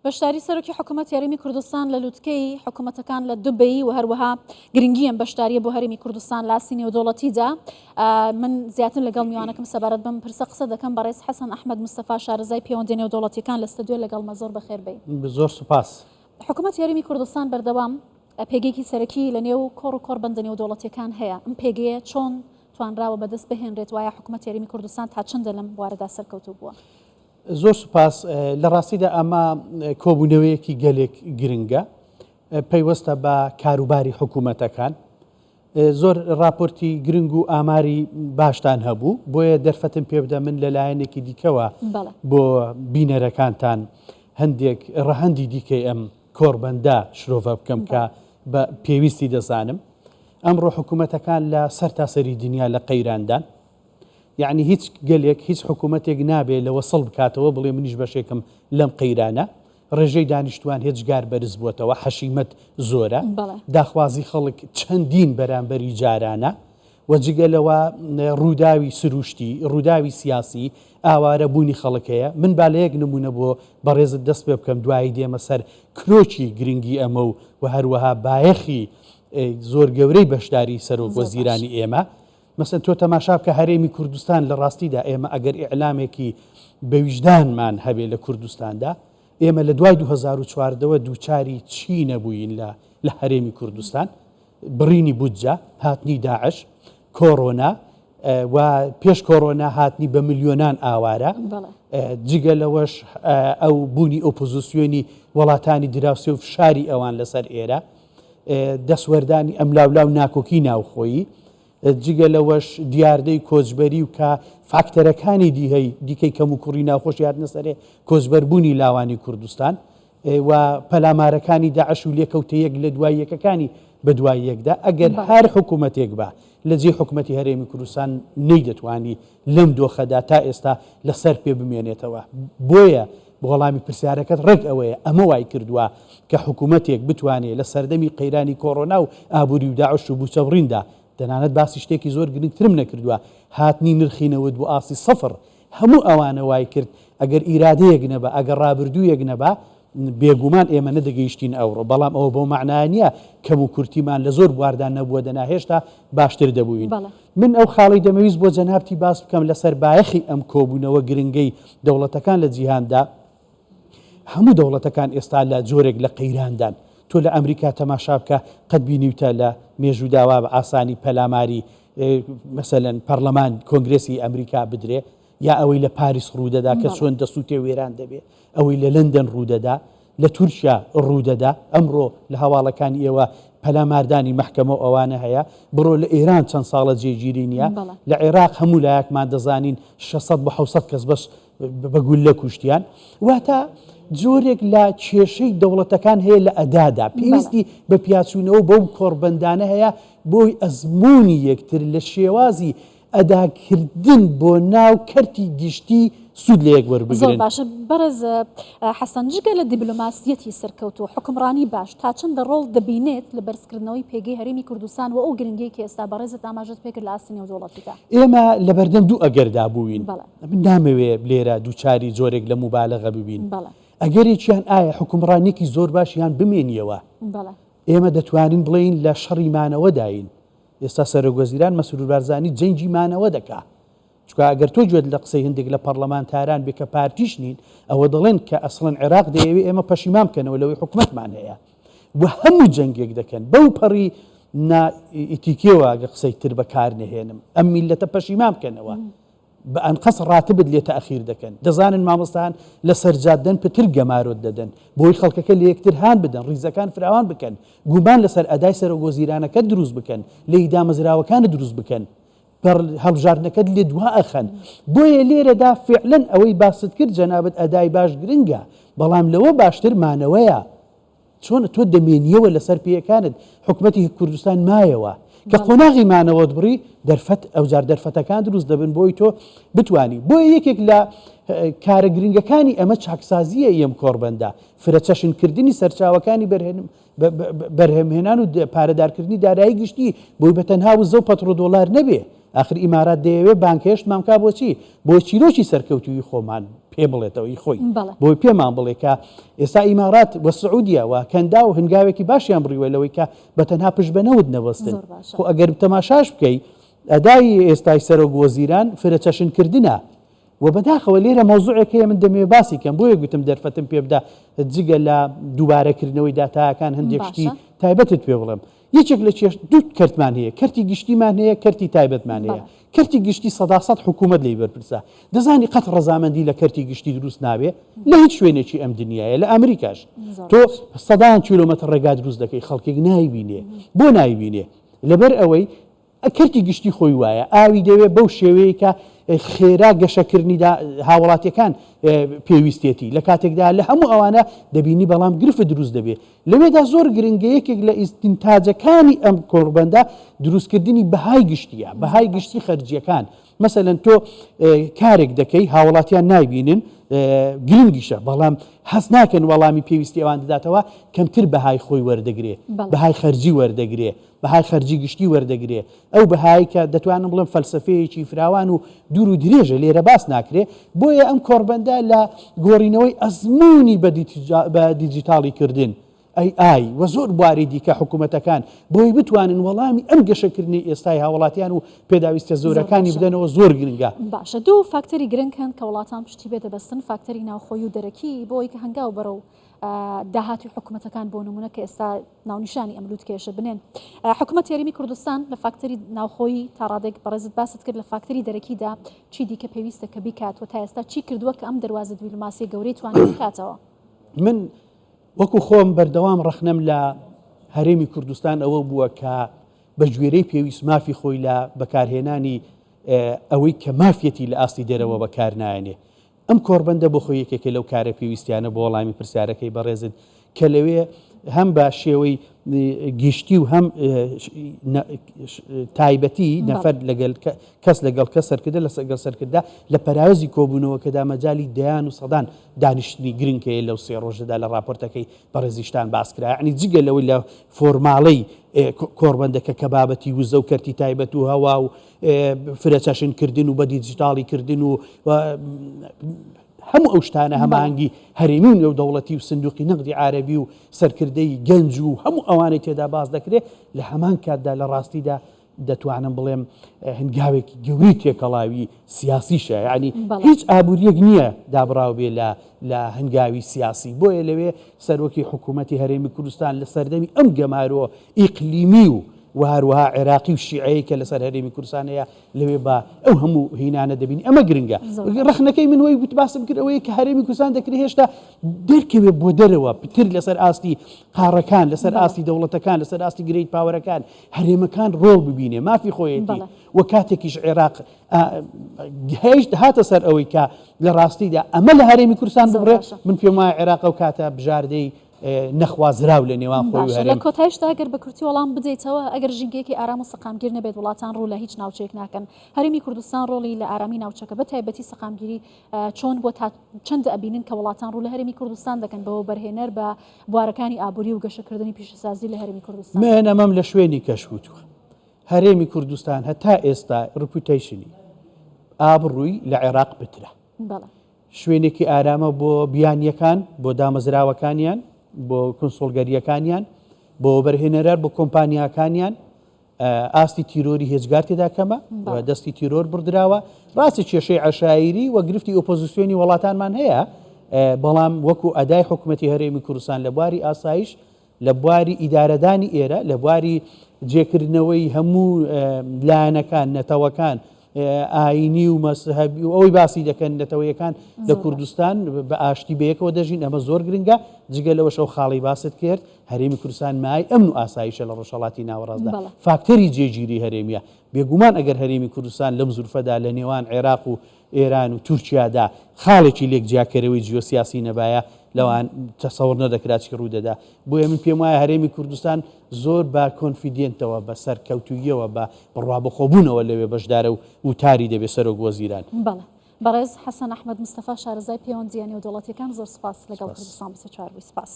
بەشداری سەرۆکی حکوومەت یاریمی کوردستان لە لووتکەی حکوومەتەکان لە دوبەی و هەروەها گرنگیان بەشداریە بۆ هەرێمی کوردستان لە ئاستی نێودەوڵەتیدا. من زیاتر لەگەڵ میوانەکەم سەبارەت بەم پرسە قسە دەکەم بەڕێز حەسەن ئەحمەد مستەفا شارەزای پەیوەندی نێودەوڵەتیەکان لە ستودیۆ لەگەڵمە. زۆر بەخێر بێ. زۆر سوپاس. حکوومەت یاریمی کوردستان بەردەوام پێگەیەکی سەرەکی لە نێو کۆڕ و کۆڕبەندە نێودەوڵەتیەکان هەیە. ئەم پێگەیە چۆن توانراوە بەدەست بهێنرێت؟ وایە حکوومەت یاریمی کوردستان تا چەندە لەم بوارەدا سەرکەوتوو بووە؟ زۆر سوپاس. لە ڕاستیدا ئەمە کۆبوونەوەیەکی گەلێک گرنگە پەیوەستە بە کاروباری حکوومەتەکان. زۆر راپۆرتی گرنگ و ئاماری باشتان هەبوو، بۆیە دەرفەتم پێ بدە من لەلایەنێکی دیکەوە بۆ بینەرەکانتان هەندێک ڕەهەندی دیکەی ئەم کۆڕبەندە شرۆڤە بکەم کە بە پێویستی دەزانم. ئەمڕۆ حکوومەتەکان لە سەرتاسەری دنیا لە قەیراندان، یعنی هیچ گەلێک هیچ حکوومەتێک نابێت لە وەسڵ بکاتەوە بڵێ منیش بەشێکم لەم قەیرانە. ڕێژەی دانیشتوان هێچگار بەرز بووەتەوە، حەشیمەت زۆرە، داخوازی خەڵک چەندین بەرامبەری جارانە و جگەلەوە ڕووداوی سروشتی، ڕووداوی سیاسی، ئاوارە بوونی خەڵکەیە. من با لە یەک نمونە بۆ بەڕێزت دەست پێ بکەم، دوایی دێمە سەر کرۆکی گرنگی ئەمە و هەروەها بایەخی زۆر گەورەی بەشداری سەرۆک وەزیرانی ئێمە. مەسەن تۆ تەماشا بکە هەرێمی کوردستان لە ڕاستیدا ئێمە ئەگەر ئیعلامێکی بەویژدانمان هەبێت لە کوردستاندا، ئێمە لە دوای 2014ەوە دووچاری چی نەبووین لە هەرێمی کوردستان؟ بڕینی بودجە، هاتنی داعش، کۆڕۆنا و پێش کۆڕۆنا هاتنی بە ملیۆنان ئاوارە، جگە لەوەش ئەو بوونی ئۆپۆزیسیۆنی وڵاتانی دراوسێ و فشاری ئەوان لەسەر ئێرە، دەسوەردانی ئەم لاولاو ناکۆکی ناوخۆیی، جگە لەوەش دیاردەی کۆچبەری و کە فاکتەرەکانی دیکەی کەم و کوڕی ناوخۆش یادنە سەرێ کۆچبەربوونی لاوانی کوردستان و پەلامارەکانی داعش و لێکەوتەیەک لە دوای یەکەکانی بە دوای یەکدا. ئەگەر هەر حکوومەتێک بە لە جێ حکوومەتی هەرێمی کوردستان نەیدەتوانی لەم دۆخەدا تا ئێستا لەسەر پێ بمێنێتەوە. بۆیە وەڵامی پرسیارەکەت ڕێک ئەوەیە ئەمە وای کردووە کە حکوومەتێک بتوانێت لە سەردەمی قەیرانی کۆڕۆنا و ئابووری و داعش و بوچەڕیندا، تەنانەت باسی شتێکی زۆر گرنگترم نەکردووە، هاتنی نرخینەوە بۆ ئاسی سەفر. هەموو ئەوانە وای کرد ئەگەر ئیرادەیەک نەبە، ئەگەر ڕابردوویەک نەبە، بێگومان ئێمە نەدەگەیشتین ئەوڕۆ. بەڵام ئەوە بۆ معنای نییە کەم و کورتیمان لە زۆر بواردان نەبووە دەناهێشتا باشتر دەبووین. من ئەو خاڵی دەمەویست بۆ جەنابتی باس بکەم لەسەر بایەخی ئەم کۆبوونەوە گرنگەی دەوڵەتەکان لە جیهاندا. هەموو دەوڵەتەکان ئێستا لە جۆرێک لە قەیراندان. تۆ لە ئەمریکا تەماشا بکە، قەت بینیوتە لە مێژوو داوا بە ئاسانی پەلاماری مەسەلەن پەرلەمان کۆنگرێسی ئەمریکا بدرێ، یا ئەوەی لە پاریس ڕوودەدا کە چۆن دەسووتێ وێران دەبێ، ئەوەی لە لەندەن ڕوودەدا، لە تورکیا ڕوودەدا. ئەمڕۆ لە هەواڵەکانی ئێوە پەلاماردانی مەحکەمە و ئەوانە هەیە. بڕۆ لە ئێران چەند ساڵە جێگیری نییە، لە عێراق هەموو لایەکمان دەزانین 600 بە 700 کەس بەس بەگول لە کوشتیان. واتە جۆرێک لە کێشەی دەوڵەتەکان هەیە لە ئەدادا، پێویستی بە پیاچوونەوە بەو کۆڕبەندانە هەیە بۆی ئەزمموی یەکتر لە شێوازی ئەداکردن بۆ ناو کەرتی گشتی سوود لە یەک وەربگرن. زۆر باشە. بەڕێز حەسەن، جگە لە دیبلۆماسیەتی سەرکەوتووە حکمڕانی باش تا چەندە ڕۆڵ دەبینێت لە بەرزکردنەوەی پێگەی هەرێمی کوردستان و ئەو گرنگەیەکی ئێستا بەڕێزت ئاماژەت پێکرد لە ئاستی نێودەوڵەتیدا؟ ئێمە لە بەردەم دوو ئەگەردا بووین. من نامەوێ لێرە دووچاری جۆرێک لە موبالەغە ببین. ئەگەرێکیان ئایا حکمڕانێکی زۆر باشیان بمێنیەوە، ئێمە دەتوانین بڵێین لە شەڕیمانەوە داین. ئێستا سەرۆکوەزیران مەسرور بارزانی جەنگیمانەوە دەکا، چکە ئەگەر تۆ گوێت لە قسەی هەندێک لە پەرلەمانتاران بێ کە پارتیش نین، ئەوە دەڵێن کە ئەسڵەن عێراق دەیەوێت ئێمە پەشیمان بکەنەوە لەوەی حکومەتمان هەیە و هەموو جەنگێک دەکەن بەو پەڕی ئیتیکێوە ئەگە قسەی تر بەکار نەهێنم، ئەم میلەتە پەشیمان بکەنەوە. بە ئەنقەس ڕاتبت لێ تەئخیر دەکەن. دەزانن مامۆستان لە سەرجاددەن پتر گەمارۆت دەدەن بۆی خەڵکەکە لە یەکتر هان بدەن، ڕیزەکان فراوان بکەن، گومان لەسەر ئەدای سەرۆکوەزیرانەکە دروست بکەن، لە ئیدامەزراوەکانە دروست بکەن، هەڵبژاردنەکەت لێ دوا ئەخەن. بۆیە لێرەدا فعلەن ئەوەی باست کرد جەنابەت ئەدای باش گرنگە، بەڵام لەوە باشتر مانەوەیە. چۆن تۆ دەمێنیەوە لەسەر پێیەکانت حکومەتی کوردستان مایەوە کە قۆناغی مانەوەت بڕی دەرفەت ئەوجار دەرفەتەکان دروست دەبن بۆی تۆ بتانی. بۆیە یەکێک لە کارە گرنگەکانی ئەمە چاکسازیە ئەم کۆڕبەندە، فرەچەشنکردنی سەرچاوەکانی بەرهەمهێنان و پارەدارکردنی دارایی گشتی بۆی بەتەنها وزە و پەترۆ دۆلار نەبێ. آخر ئیمارات دەیەوێت بانکهێشت مامکا بۆچی؟ بۆ چیرۆکی سەرکەوتوی خۆمان پێ بڵێتەوەی خۆی بەڵێ. بۆی پێمان بڵێ کە ئێستا ئیمارات وە سعودیە و کەندا و هەنگاوێکی باشیان بڕیوە لەوەی کە بەتەنها پشت بەنەوت نەوەستن زۆر باشە. خۆ ئەگەر تەماشاش بکەیت ئەدای ئێستای سەرۆک وەزیران فرەچەشنکردنە و بەداخەوە لێرە مەوزوعێک هەیە من دەمێ باسی کەم بۆیە گوتم دەرفەتم پێ بدە جگە لە دووبارەکردنەوەی داتاکان هەندێک شتی باشە. تایبەتت پێ بڵێم یەکێک لە دوو کەرتمان هەیە کەرتی گشتیمان هەیە کەرتی تایبەتمان هەیە کەرتی گشتی 100% حکوومەت لی بەرپرسا دەزانی قەت ڕەزامەندی لە کەرتی گشتی دروست نابێ لە هیچ شوێنێکی ئەم دنیاە لە ئەمریکاش تۆ سەدان کیلۆمەتر ڕێگا دروست دەکەی خەڵکێک نایبینێ بۆ نایبینێ لەبەر ئەوەی کەرتی گشتی خۆی وایە ئاوی دەوێت بەو شێوەیە کە خێرا گەشەکردنی هاوڵاتیەکان پێویستێتی لە کاتێکدا لە هەموو ئەوانە دەبینی بەڵام گرفت دروست دەبێت لەوێدا زۆر گرنگە یەکێک لە ئیستینتاجەکانی ئەم کۆڕبەندە دروستکردنی بەهای گشتیە بەهای گشتی خەرجیەکان مەسەلەن تۆ کارێک دەکەی هاوڵاتیان نایبینن گرنگیشە بەڵام هەست ناکەن وەڵامی پێویستی ئەوان دەداتەوە کەمتر بەهای خۆی وەردەگرێ بەهای خەرجی وەردەگرێ بەهای خەرجی گشتی وەردەگرێ ئەو بەهای کە دەتوانم بڵم فەلسفەیەکی فراوان و دوور و درێژە لێرە باس ناکرێ بۆیە ئەم کۆڕبەندە لە گۆڕینەوەی ئەزمموی بە دیجیتاڵی کردن ئای وە زۆر بواری دیکە حکوومەتەکان بۆی بتوانن وەڵامی ئەم گەشەکردنی ئێستای هاوڵاتیان و پێداویستە زۆرەکانی بدەنەوە زۆر گرنگە باشە دوو فاکتەری گرنگ هەن کە وڵاتان پشتی بێ دەبەستن فاکتەری ناوخۆی و دەرەکی بۆی کە هەنگاو بەرەو داهاتی حکوومەتەکان بۆ نمونە کە ئێستا ناونیشانی ئەملوت کێشە بنێن حکوومەت یاریمی کوردستان لە فاکتەری ناوخۆی تا ڕادێک بەڕێزت باست کرد لە فاکتەری دەرەکیدا چی دیکە پێویستە کە بیکات و تا ئێستا چی کردووە کە ئەم دەواازە دیپلۆماسی گەورەی توانێت بکاتەوە من وەکو خۆم بەردەوام ڕخنم لە هەرێمی کوردستان ئەوە بووە کە بە گوێرەی پێویست مافی خۆی لە بەکارهێنانی ئەوەی کە مافەتی لە ئاستی دەرەوە بەکارنایێنێ ئەم کۆڕبەندە بۆ خۆی یەکێکە لەو کارە پێویستیانە بۆ وەڵامی پرسیارەکەی بەڕێزت کە لەوێ هەم بە شێوەی گشتی و هەم تایبەتی نەفەر کەس لەگەڵ کەس سەرکردە لە سەگەڵ سەرکردا لە پەراوەزی کۆبوونەوەکەدا مەجای دەیان و سەدان دانیشتنی گرنگکەیە لەو سێ ڕۆژەدا لە راپۆرتەکەی بەڕێزیشتان باسکرا عنی جگە لەوەی لە فۆرماڵەی کۆڕبەندەکە کە بابەتی وزە و کەرتی تایبەت و هەوا و فرەچەشنکردن و بە دیجیتاڵی کردن و هەموو ئەو شتانە هەمانگی هەرێمی و دەوڵەتی و سندوقی نەقدی عارەبی و سەرکردەی گەنج و هەموو ئەوانەی تێدا باز دەکرێت لە هەمان کاتدا لە ڕاستیدا دەتوانم بڵێم هەنگاوێکی گەوری تێکەڵاوی سیاسیشە یعنی هیچ ئابوووریەک نییە دابراو بێ لە هەنگاوی سیاسی بۆیە لەوێ سەرۆکی حکوومەتی هەرێمی کوردستان لە سەردەمی ئەم گەمارۆ ئیقلیمی و هەروەها عێراقی و شیعەیە کە لەسەر هەرێمی کوردستانەیە لەوێ بە ئەو هەموو هینانە دەبینی ئەمە گرنگە ڕخنەکەی من وەی باسم کرد ئەوەیە کە هەرێمی کوردستان دەکرێت هێشتا دەرکەوێت بۆ دەرەوە پتر لەسەر ئاستی قاڕەکان لەسەر ئاستی دەوڵەتەکان لەسەر ئاستی گرەیت پاوەرەکان هەرێمەکان ڕۆڵ ببینێ مافی خۆیەتی و کاتێکیش عێراق هێشت هاتە سەر ئەوەی کە لە ڕاستیدا ئەمە لە هەرێمی کوردستان بڕێت من پێم وایە عێراق و کاتە بژاردەی نەخوازراو لە نێوان خۆی لە کۆتایشدا ئەگەر بە کورتی وەڵام بدەیتەوە ئەگەر ژینگەیەکی ئارام و سەقامگیر نەبێت وڵاتان ڕوو لە هیچ ناوچەیەک ناکەن هەرێمی کوردستان ڕۆڵی لە ئارامی ناوچەکە بە تایبەتی سەقامگیری چۆن بۆ تا چەند ئەبینن کە وڵاتان ڕوو لە هەرێمی کوردستان دەکەن بەوە بەرهێنەر بە بوارەکانی ئابووری و گەشەکردنی پیشەسازی لە هەرێمی کوردستان من ئەمەم لە شوێنی کەشوتوە هەرێمی کوردستان هەتا ئێستا ڕپوتیشنی ئابڕووی لە عێراق بترە شوێنێکی ئارامە بۆ بیانیەکان بۆ دامەزراوەکانیان بۆ کنسۆڵگەریەکانیان بۆ بەرهێنەرار بۆ کۆمپانیاکانیان ئاستی تیرۆری هێزگار تێدا کەمە دەستی تیرۆر بردراوە ڕاستی کێشەی عەشایری و گرفتی ئۆپۆزیسیۆنی وڵاتانمان هەیە بەڵام وەکو ئەدای حکوومەتی هەرێمی کوردستان لە بواری ئاسایش لە بواری ئیدارەدانی ئێرە لە بواری جێکردنەوەی هەموو لایەنەکان نەتەوەکان ئاینی و مەسەهەبی و ئەوەی باسی دەکەن نەتەوەیەکان لە کوردستان بە ئاشتی بەیەکەوە دەژین ئەمە زۆر گرنگە جگە لەوە شەو خاڵی باست کرد هەرێمی کوردستان مای ئەمن و ئاسایشە لە ڕۆژهەڵاتی ناوەڕاستدا فاکتەری جێگیری هەرێمیە بێگومان ئەگەر هەرێمی کوردستان لەم زورفەدا لە نێوان عێراق و ئێران و تورکیادا خاڵێکی لێک جیاکەرەوەی جیۆسیاسی نەبایە لەوان تەسەوڕ نەدەکرات چی ڕوو دەدا بۆیە من پێم وایە هەرێمی کوردستان زۆر بە کۆنفیدێنتەوە بە سەرکەوتویەوە بە بڕوابەخۆبوونەوە لەوێ بەشدارە و وتاری دەبێت سەرۆک وەزیران بەڕێز حەسەن ئەحمەد مستەفا شارەزای پەیوەندیانی و دەوڵەتیەکان زۆر سپاس لەگەڵ کوردستان 24 سپاس